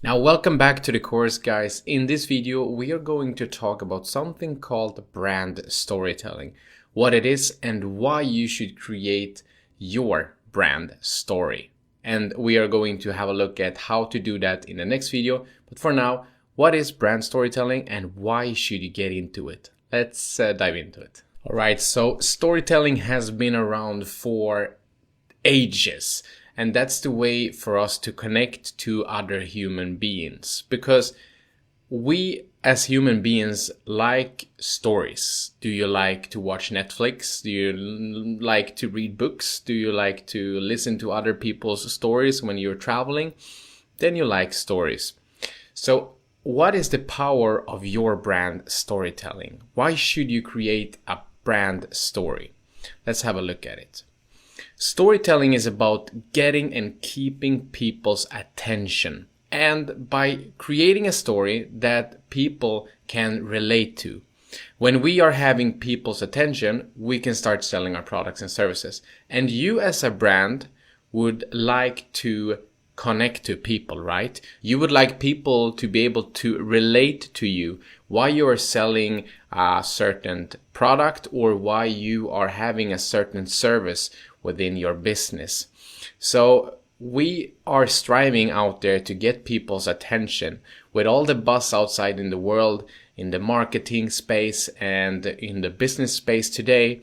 Now, welcome back to the course, guys. In this video, we are going to talk about something called brand storytelling, what it is and why you should create your brand story. And we are going to have a look at how to do that in the next video. But for now, what is brand storytelling and why should you get into it? Let's dive into it. All right, so storytelling has been around for ages. And that's the way for us to connect to other human beings, because we as human beings like stories. Do you like to watch Netflix? Do you like to read books? Do you like to listen to other people's stories when you're traveling? Then you like stories. So what is the power of your brand storytelling? Why should you create a brand story? Let's have a look at it. Storytelling is about getting and keeping people's attention, and by creating a story that people can relate to. When we are having people's attention, we can start selling our products and services. And you as a brand would like to connect to people, right? You would like people to be able to relate to you, why you are selling a certain product or why you are having a certain service within your business. So we are striving out there to get people's attention. With all the buzz outside in the world, in the marketing space and in the business space today,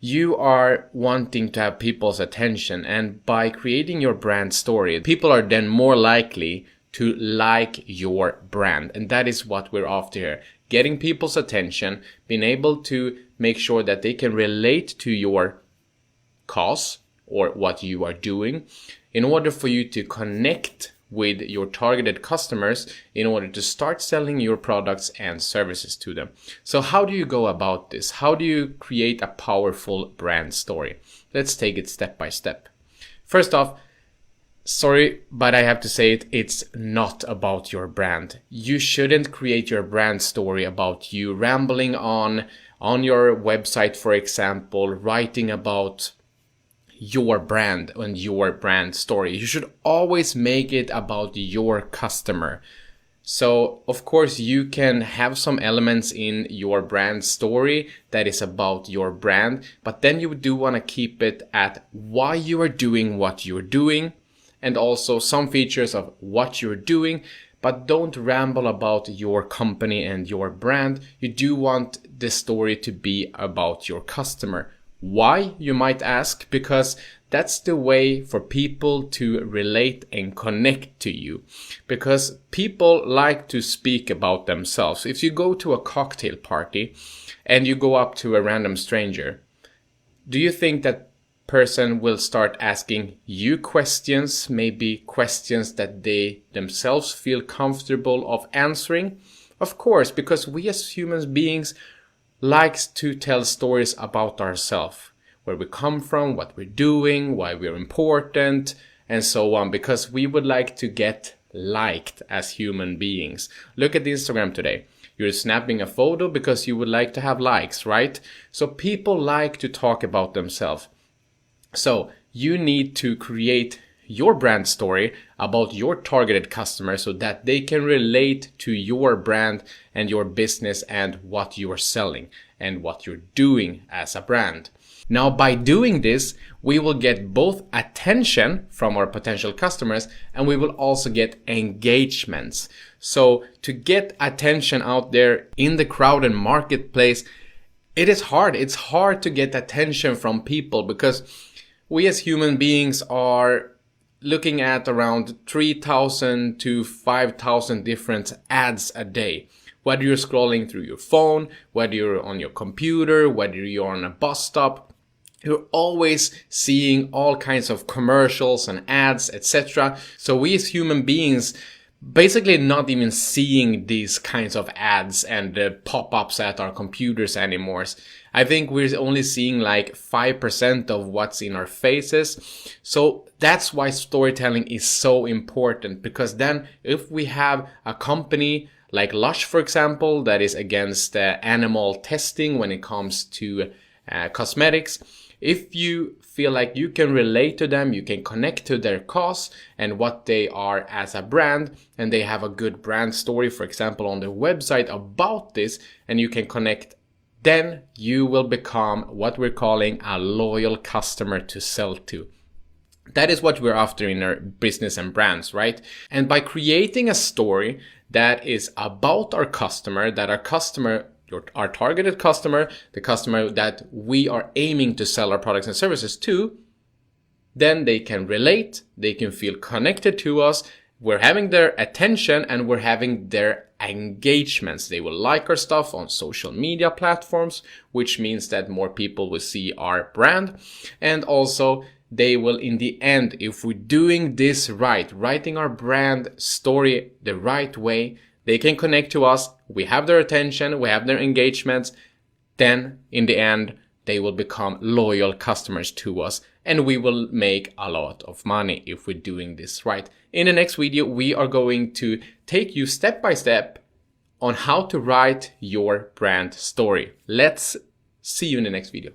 you are wanting to have people's attention, and by creating your brand story, people are then more likely to like your brand. And that is what we're after here. Getting people's attention, being able to make sure that they can relate to your cause or what you are doing in order for you to connect with your targeted customers in order to start selling your products and services to them. So how do you go about this? How do you create a powerful brand story? Let's take it step by step. First off, sorry, but I have to say it, it's not about your brand. You shouldn't create your brand story about you rambling on your website, for example, writing about your brand and your brand story. You should always make it about your customer. So, of course, you can have some elements in your brand story that is about your brand, but then you do want to keep it at why you are doing what you're doing and also some features of what you're doing, but don't ramble about your company and your brand. You do want the story to be about your customer. Why, you might ask? Because that's the way for people to relate and connect to you. Because people like to speak about themselves. If you go to a cocktail party and you go up to a random stranger, do you think that person will start asking you questions, maybe questions that they themselves feel comfortable of answering? Of course, because we as human beings likes to tell stories about ourselves, where we come from, what we're doing, why we're important, and so on, because we would like to get liked as human beings. Look at Instagram today. You're snapping a photo because you would like to have likes, right? So people like to talk about themselves. So you need to create your brand story about your targeted customers so that they can relate to your brand and your business and what you are selling and what you're doing as a brand. Now, by doing this, we will get both attention from our potential customers and we will also get engagements. So to get attention out there in the crowded marketplace, it is hard. It's hard to get attention from people because we as human beings are looking at around 3,000 to 5,000 different ads a day. Whether you're scrolling through your phone, whether you're on your computer, whether you're on a bus stop, you're always seeing all kinds of commercials and ads, etc. So we as human beings basically not even seeing these kinds of ads and pop-ups at our computers anymore. I think we're only seeing like 5% of what's in our faces. So that's why storytelling is so important, because then if we have a company like Lush, for example, that is against animal testing when it comes to cosmetics, If you feel like you can relate to them, you can connect to their cause and what they are as a brand, and they have a good brand story, for example, on their website about this, and you can connect, then you will become what we're calling a loyal customer to sell to. That is what we're after in our business and brands, right? And by creating a story that is about our customer, that our targeted customer, the customer that we are aiming to sell our products and services to, then they can relate, they can feel connected to us, we're having their attention and we're having their engagements. They will like our stuff on social media platforms, which means that more people will see our brand. And also they will, in the end, if we're doing this right, writing our brand story the right way, they can connect to us, we have their attention, we have their engagements, then in the end, they will become loyal customers to us, and we will make a lot of money if we're doing this right. In the next video, we are going to take you step by step on how to write your brand story. Let's see you in the next video.